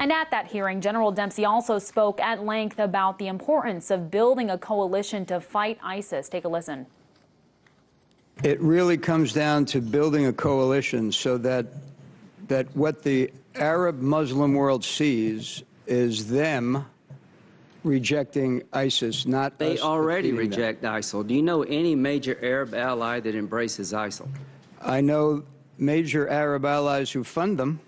And at that hearing, General Dempsey also spoke at length about the importance of building a coalition to fight ISIS. Take a listen. It really comes down to building a coalition so that what the Arab Muslim world sees is them rejecting ISIS, not They us already defeating them. reject ISIL. Do you know any major Arab ally that embraces ISIL? I know major Arab allies who fund them.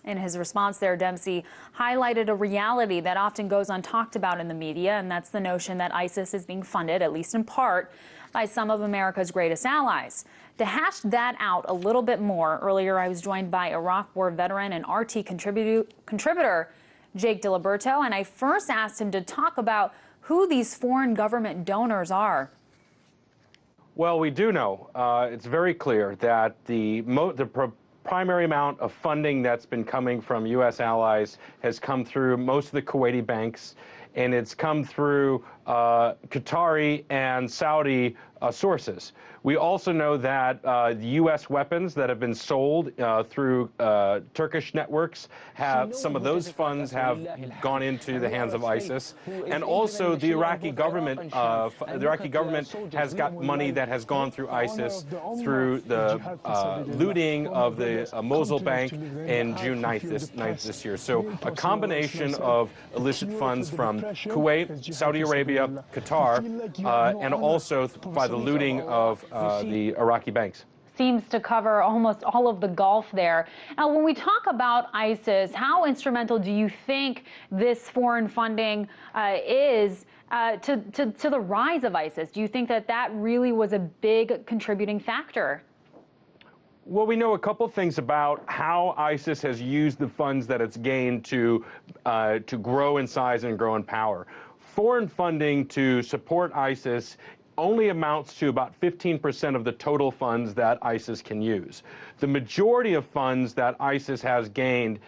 In his response there, Dempsey highlighted a reality that often goes untalked about in the media, and that's the notion that ISIS is being funded, at least in part, by some of America's greatest allies. To hash that out a little bit more, earlier I was joined by Iraq War veteran and RT contributor Jake Diliberto, and I first asked him to talk about who these foreign government donors are. Well, we do know, it's very clear that the primary amount of funding that's been coming from U.S. allies has come through most of the Kuwaiti banks, and it's come through Qatari and Saudi sources. We also know that the U.S. weapons that have been sold through Turkish networks some of those funds have gone into the hands of ISIS, and also the Iraqi government has got money that has gone through ISIS through the looting of the Mosul Bank in June 9th this year. So a combination of illicit funds from Kuwait, Saudi Arabia, Qatar, and also by the looting of the Iraqi banks. Seems to cover almost all of the Gulf there. Now, when we talk about ISIS, how instrumental do you think this foreign funding is to the rise of ISIS? Do you think that that really was a big contributing factor? Well, we know a couple things about how ISIS has used the funds that it's gained to grow in size and grow in power. Foreign funding to support ISIS only amounts to about 15% of the total funds that ISIS can use. The majority of funds that ISIS has gained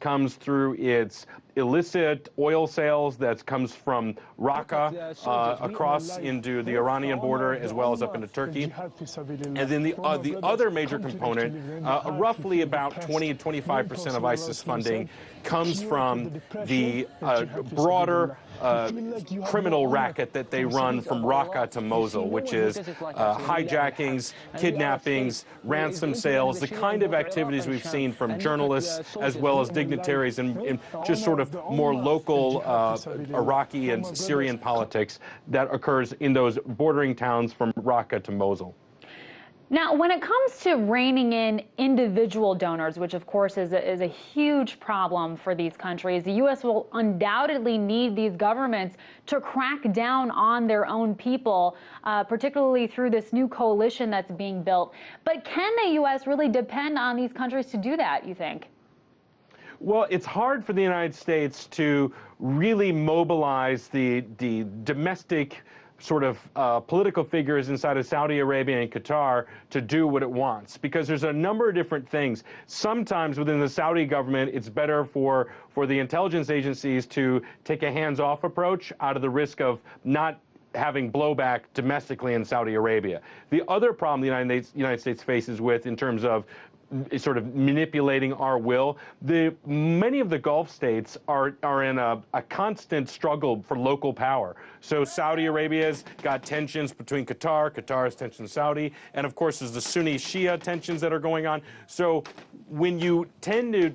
comes through its illicit oil sales that comes from Raqqa across into the Iranian border as well as up into Turkey. And then the other major component, roughly about 20 to 25% of ISIS funding, comes from the broader criminal racket that they run from Raqqa to Mosul, which is hijackings, kidnappings, ransom sales, the kind of activities we've seen from journalists as well as dignitaries and just sort of more local Iraqi and Syrian politics that occurs in those bordering towns from Raqqa to Mosul. Now, when it comes to reining in individual donors, which of course is a huge problem for these countries, the U.S. will undoubtedly need these governments to crack down on their own people, particularly through this new coalition that's being built. But can the U.S. really depend on these countries to do that, you think? Well, it's hard for the United States to really mobilize the domestic sort of political figures inside of Saudi Arabia and Qatar to do what it wants, because there's a number of different things. Sometimes within the Saudi government, it's better for the intelligence agencies to take a hands-off approach out of the risk of not having blowback domestically in Saudi Arabia. The other problem the United States faces with in terms of sort of manipulating our will, many of the Gulf states are in a constant struggle for local power. So Saudi Arabia's got tensions between Qatar's tensions with Saudi, and of course there's the Sunni Shia tensions that are going on. So when you tend to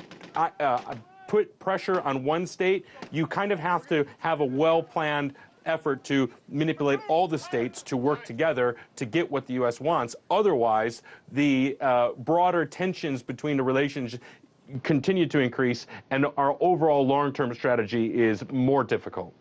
put pressure on one state, you kind of have to have a well-planned effort to manipulate all the states to work together to get what the U.S. wants. Otherwise, the broader tensions between the relations continue to increase, and our overall long-term strategy is more difficult.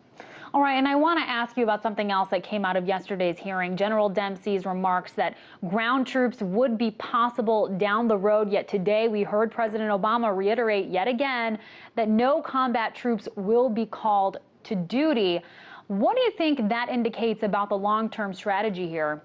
All right, and I want to ask you about something else that came out of yesterday's hearing. General Dempsey's remarks that ground troops would be possible down the road, yet today we heard President Obama reiterate yet again that no combat troops will be called to duty. What do you think that indicates about the long-term strategy here?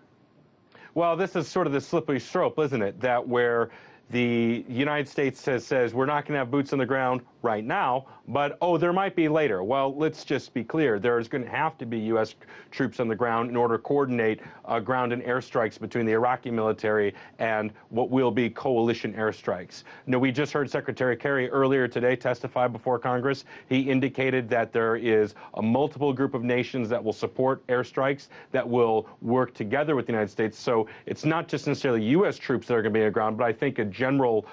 Well, this is sort of the slippery slope, isn't it? That where the United States says we're not going to have boots on the ground right now, but, oh, there might be later. Well, let's just be clear. There's going to have to be U.S. troops on the ground in order to coordinate ground and airstrikes between the Iraqi military and what will be coalition airstrikes. Now, we just heard Secretary Kerry earlier today testify before Congress. He indicated that there is a multiple group of nations that will support airstrikes, that will work together with the United States. So it's not just necessarily U.S. troops that are going to be on the ground, but I think a general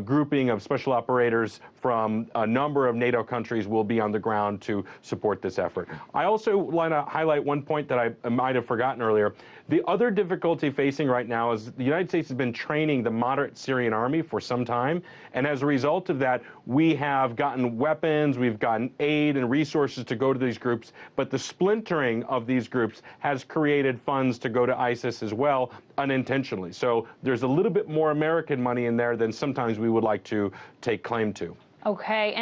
grouping of special operators from a number of NATO countries will be on the ground to support this effort. I also want to highlight one point that I might have forgotten earlier. The other difficulty facing right now is the United States has been training the moderate Syrian army for some time, and as a result of that, we have gotten weapons, we've gotten aid and resources to go to these groups, but the splintering of these groups has created funds to go to ISIS as well, unintentionally. So there's a little bit more American money in there than sometimes we would like to take claim to. Okay,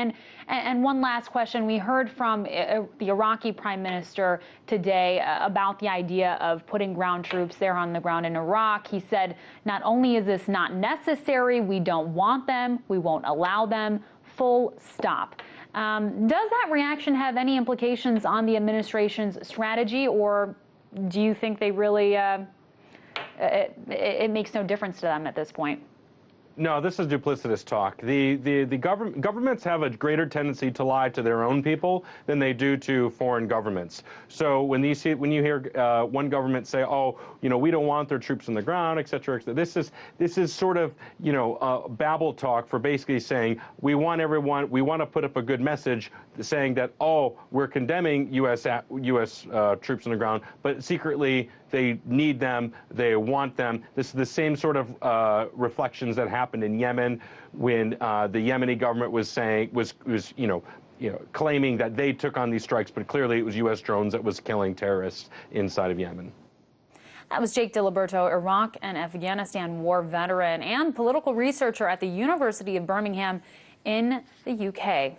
and one last question. We heard from the Iraqi Prime Minister today about the idea of putting ground troops there on the ground in Iraq. He said, not only is this not necessary, we don't want them, we won't allow them, full stop. Does that reaction have any implications on the administration's strategy, or do you think they really, it makes no difference to them at this point? No, this is duplicitous talk. The governments have a greater tendency to lie to their own people than they do to foreign governments. So when you hear one government say, "Oh, we don't want their troops on the ground," et cetera, et cetera, this is sort of babble talk for basically saying we want to put up a good message saying that, oh, we're condemning U.S. troops on the ground, but secretly they need them, they want them. This is the same sort of reflections that happened in Yemen when the Yemeni government was saying was claiming that they took on these strikes, but clearly it was U.S. drones that was killing terrorists inside of Yemen. That was Jake Diliberto, Iraq and Afghanistan war veteran and political researcher at the University of Birmingham in the UK.